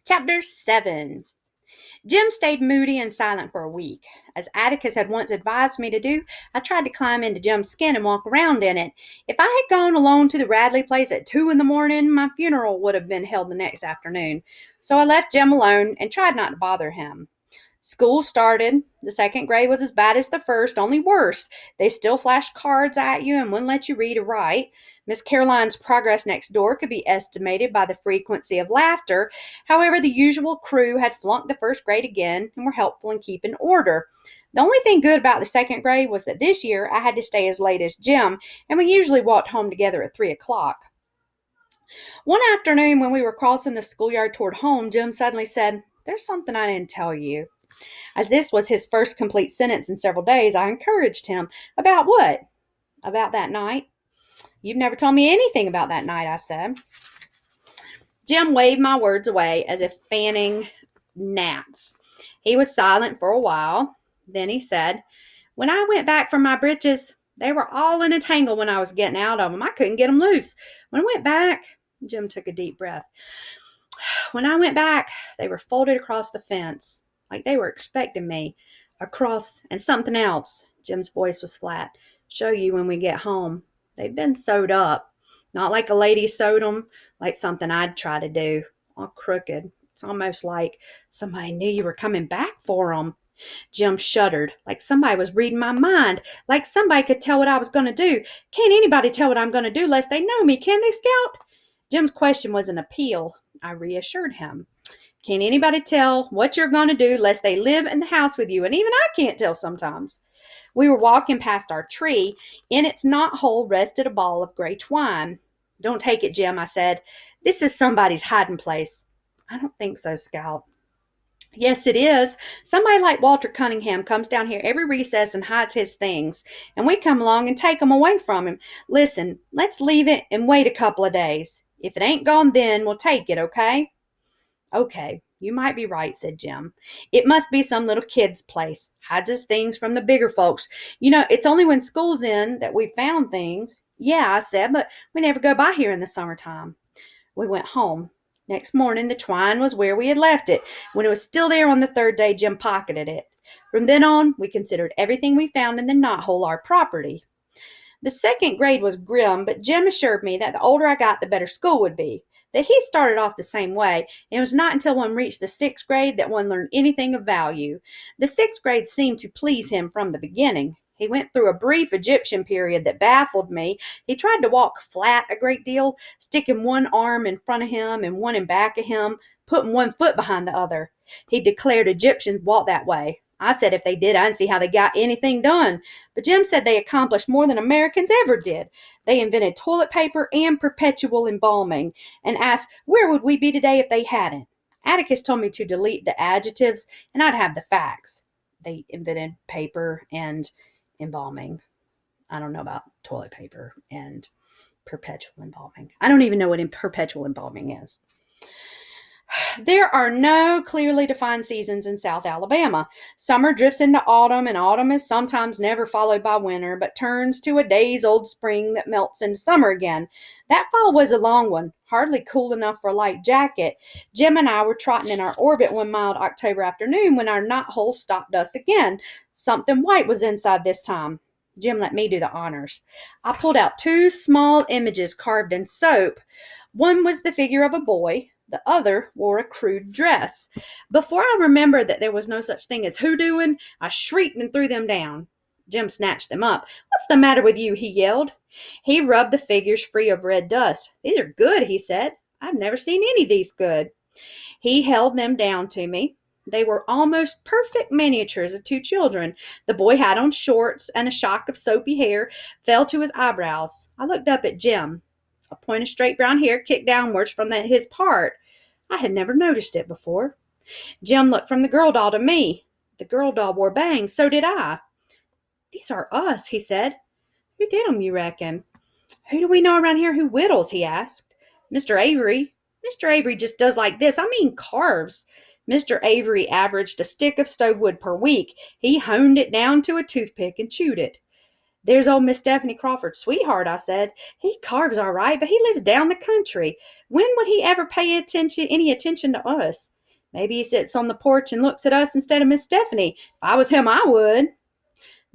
Chapter 7. Jim stayed moody and silent for a week. As Atticus had once advised me to do, I tried to climb into Jim's skin and walk around in it. If I had gone alone to the Radley place at 2 in the morning, my funeral would have been held the next afternoon. So I left Jim alone and tried not to bother him. School started. The second grade was as bad as the first, only worse. They still flashed cards at you and wouldn't let you read or write. Miss Caroline's progress next door could be estimated by the frequency of laughter. However, the usual crew had flunked the first grade again and were helpful in keeping order. The only thing good about the second grade was that this year I had to stay as late as Jim, and we usually walked home together at 3 o'clock. One afternoon when we were crossing the schoolyard toward home, Jim suddenly said, "There's something I didn't tell you." As this was his first complete sentence in several days, I encouraged him. "About what?" "About that night." "You've never told me anything about that night," I said. Jim waved my words away as if fanning gnats. He was silent for a while. Then he said, "When I went back for my breeches, they were all in a tangle when I was getting out of them. I couldn't get them loose. When I went back," Jim took a deep breath. "When I went back, they were folded across the fence, like they were expecting me. Across and something else." Jim's voice was flat. "Show you when we get home. They've been sewed up. Not like a lady sewed them, like something I'd try to do. All crooked. It's almost like somebody knew you were coming back for them." Jim shuddered, like somebody was reading my mind, like somebody could tell what I was going to do. "Can't anybody tell what I'm going to do lest they know me, can they, Scout?" Jim's question was an appeal. I reassured him. "Can't anybody tell what you're going to do lest they live in the house with you, and even I can't tell sometimes." We were walking past our tree. In its knot hole rested a ball of gray twine. "Don't take it, Jim," I said. "This is somebody's hiding place." "I don't think so, Scout." "Yes, it is. Somebody like Walter Cunningham comes down here every recess and hides his things, and we come along and take 'em away from him. Listen, let's leave it and wait a couple of days. If it ain't gone then, we'll take it, okay?" "Okay, you might be right," said Jim. "It must be some little kid's place. Hides his things from the bigger folks. You know, it's only when school's in that we found things." "Yeah," I said, "but we never go by here in the summertime." We went home. Next morning, the twine was where we had left it. When it was still there on the third day, Jim pocketed it. From then on, we considered everything we found in the knothole our property. The second grade was grim, but Jim assured me that the older I got, the better school would be. That he started off the same way, and it was not until one reached the sixth grade that one learned anything of value. The sixth grade seemed to please him from the beginning. He went through a brief Egyptian period that baffled me. He tried to walk flat a great deal, sticking one arm in front of him and one in back of him, putting one foot behind the other. He declared Egyptians walked that way. I said if they did, I didn't see how they got anything done. But Jim said they accomplished more than Americans ever did. They invented toilet paper and perpetual embalming, and asked where would we be today if they hadn't. Atticus told me to delete the adjectives, and I'd have the facts. They invented paper and embalming. I don't know about toilet paper and perpetual embalming. I don't even know what perpetual embalming is. There are no clearly defined seasons in South Alabama. Summer drifts into autumn, and autumn is sometimes never followed by winter, but turns to a days-old spring that melts into summer again. That fall was a long one, hardly cool enough for a light jacket. Jim and I were trotting in our orbit one mild October afternoon when our knothole stopped us again. Something white was inside this time. Jim let me do the honors. I pulled out two small images carved in soap. One was the figure of a boy. The other wore a crude dress. Before I remembered that there was no such thing as hoodooing, I shrieked and threw them down. Jim snatched them up. "What's the matter with you?" he yelled. He rubbed the figures free of red dust. "These are good," he said. "I've never seen any of these good." He held them down to me. They were almost perfect miniatures of two children. The boy had on shorts, and a shock of soapy hair fell to his eyebrows. I looked up at Jim. A point of straight brown hair kicked downwards from his part. I had never noticed it before. Jim looked from the girl doll to me. The girl doll wore bangs. So did I. "These are us," he said. "Who did 'em, you reckon?" "Who do we know around here who whittles?" he asked. "Mr. Avery." "Mr. Avery just does like this. I mean carves." Mr. Avery averaged a stick of stove wood per week. He honed it down to a toothpick and chewed it. "There's old Miss Stephanie Crawford's sweetheart," I said. "He carves all right, but he lives down the country. When would he ever pay any attention to us?" Maybe he sits on the porch and looks at us instead of Miss Stephanie. If I was him, I would.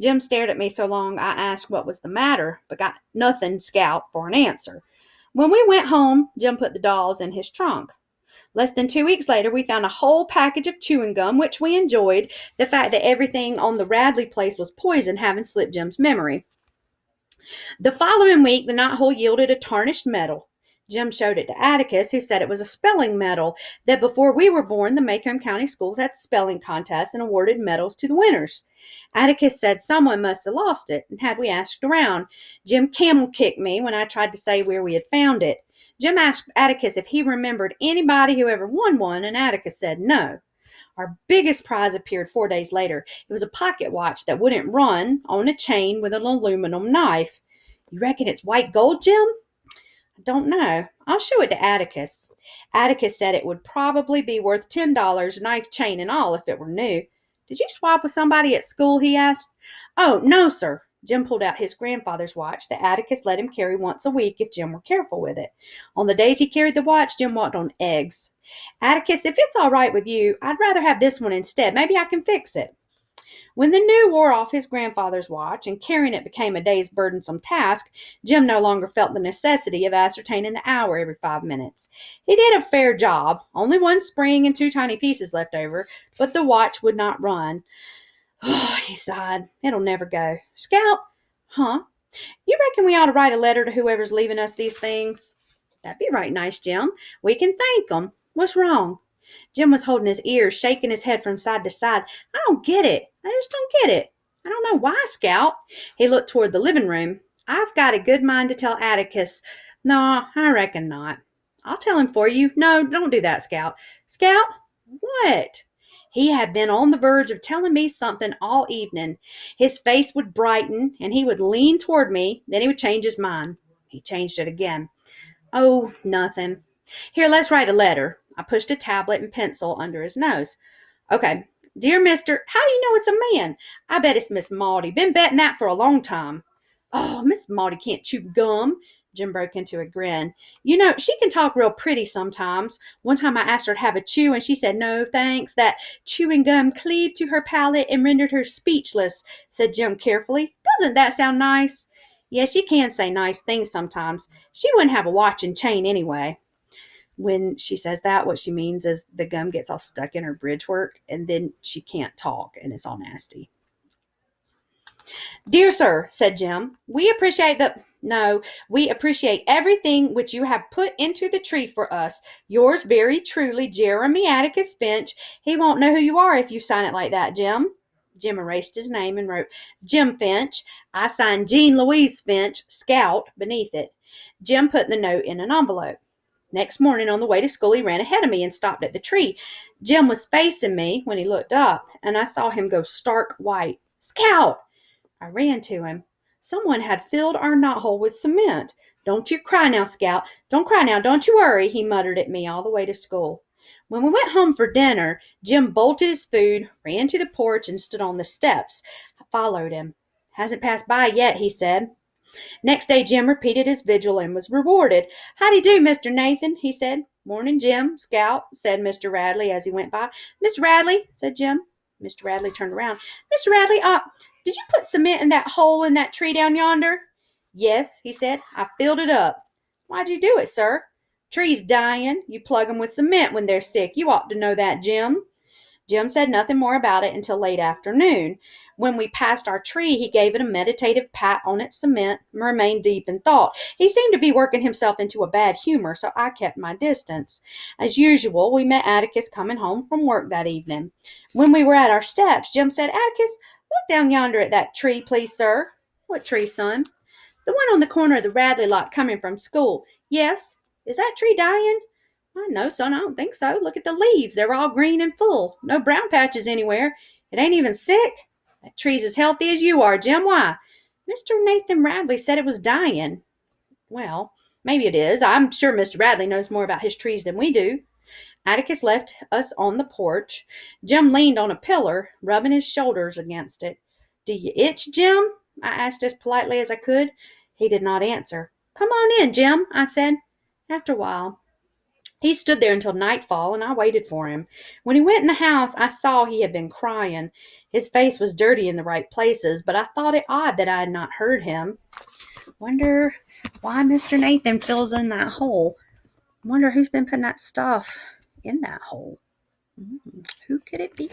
Jim stared at me so long I asked what was the matter, but got nothing scout for an answer. When we went home, Jim put the dolls in his trunk. Less than 2 weeks later, we found a whole package of chewing gum, which we enjoyed. The fact that everything on the Radley place was poison having slipped Jim's memory. The following week, the knothole yielded a tarnished medal. Jim showed it to Atticus, who said it was a spelling medal, that before we were born, the Macomb County Schools had spelling contests and awarded medals to the winners. Atticus said someone must have lost it, and had we asked around, Jim camel kicked me when I tried to say where we had found it. Jim asked Atticus if he remembered anybody who ever won one, and Atticus said no. Our biggest prize appeared 4 days later. It was a pocket watch that wouldn't run, on a chain with an aluminum knife. You reckon it's white gold, Jim? I don't know. I'll show it to Atticus. Atticus said it would probably be worth $10, knife, chain, and all, if it were new. Did you swap with somebody at school? He asked. Oh, no, sir. Jim pulled out his grandfather's watch that Atticus let him carry once a week if Jim were careful with it. On the days he carried the watch, Jim walked on eggs. Atticus, if it's all right with you, I'd rather have this one instead. Maybe I can fix it. When the new wore off his grandfather's watch and carrying it became a day's burdensome task, Jim no longer felt the necessity of ascertaining the hour every 5 minutes. He did a fair job, only one spring and 2 tiny pieces left over, but the watch would not run. He sighed. It'll never go. Scout? Huh? You reckon we ought to write a letter to whoever's leaving us these things? That'd be right nice, Jim. We can thank 'em. What's wrong? Jim was holding his ears, shaking his head from side to side. I don't get it. I just don't get it. I don't know why, Scout. He looked toward the living room. I've got a good mind to tell Atticus. No, I reckon not. I'll tell him for you. No, don't do that, Scout. Scout? What? He had been on the verge of telling me something all evening. His face would brighten, and he would lean toward me. Then he would change his mind. He changed it again. Oh, nothing. Here, let's write a letter. I pushed a tablet and pencil under his nose. Okay. Dear Mister, how do you know it's a man? I bet it's Miss Maudie. Been betting that for a long time. Oh, Miss Maudie can't chew gum. Jim broke into a grin. You know, she can talk real pretty sometimes. One time I asked her to have a chew, and she said no, thanks. That chewing gum cleaved to her palate and rendered her speechless, said Jim carefully. Doesn't that sound nice? Yeah, she can say nice things sometimes. She wouldn't have a watch and chain anyway. When she says that, what she means is the gum gets all stuck in her bridge work, and then she can't talk, and it's all nasty. Dear sir, said Jim, we appreciate everything which you have put into the tree for us. Yours very truly, Jeremy Atticus Finch. He won't know who you are if you sign it like that, Jim. Jim erased his name and wrote Jim Finch. I signed Jean Louise Finch, Scout, beneath it. Jim put the note in an envelope. Next morning on the way to school, he ran ahead of me and stopped at the tree. Jim was facing me when he looked up, and I saw him go stark white. Scout! I ran to him. Someone had filled our knothole with cement. Don't you cry now, Scout. Don't cry now. Don't you worry, he muttered at me all the way to school. When we went home for dinner, Jim bolted his food, ran to the porch, and stood on the steps. I followed him. Hasn't passed by yet, he said. Next day, Jim repeated his vigil and was rewarded. Howdy do, Mr. Nathan, he said. Morning, Jim, Scout, said Mr. Radley as he went by. Mr. Radley, said Jim. Mr. Radley turned around. Mr. Radley, did you put cement in that hole in that tree down yonder? Yes, he said. I filled it up. Why'd you do it, sir? Trees dying. You plug 'em with cement when they're sick. You ought to know that, Jim. Jim said nothing more about it until late afternoon. When we passed our tree, he gave it a meditative pat on its cement and remained deep in thought. He seemed to be working himself into a bad humor, so I kept my distance. As usual, we met Atticus coming home from work that evening. When we were at our steps, Jim said, Atticus, look down yonder at that tree, please, sir. What tree, son? The one on the corner of the Radley lot coming from school. Yes. Is that tree dying? I know, son, I don't think so. Look at the leaves. They're all green and full. No brown patches anywhere. It ain't even sick. That tree's as healthy as you are, Jim. Why? Mr. Nathan Radley said it was dying. Well, maybe it is. I'm sure Mr. Radley knows more about his trees than we do. Atticus left us on the porch. Jim leaned on a pillar, rubbing his shoulders against it. Do you itch, Jim? I asked as politely as I could. He did not answer. Come on in, Jim, I said. After a while, He stood there until nightfall, and I waited for him. When he went in the house, I saw he had been crying. His face was dirty in the right places, but I thought it odd that I had not heard him. Wonder why Mr. Nathan fills in that hole. Wonder who's been putting that stuff in that hole. Who could it be?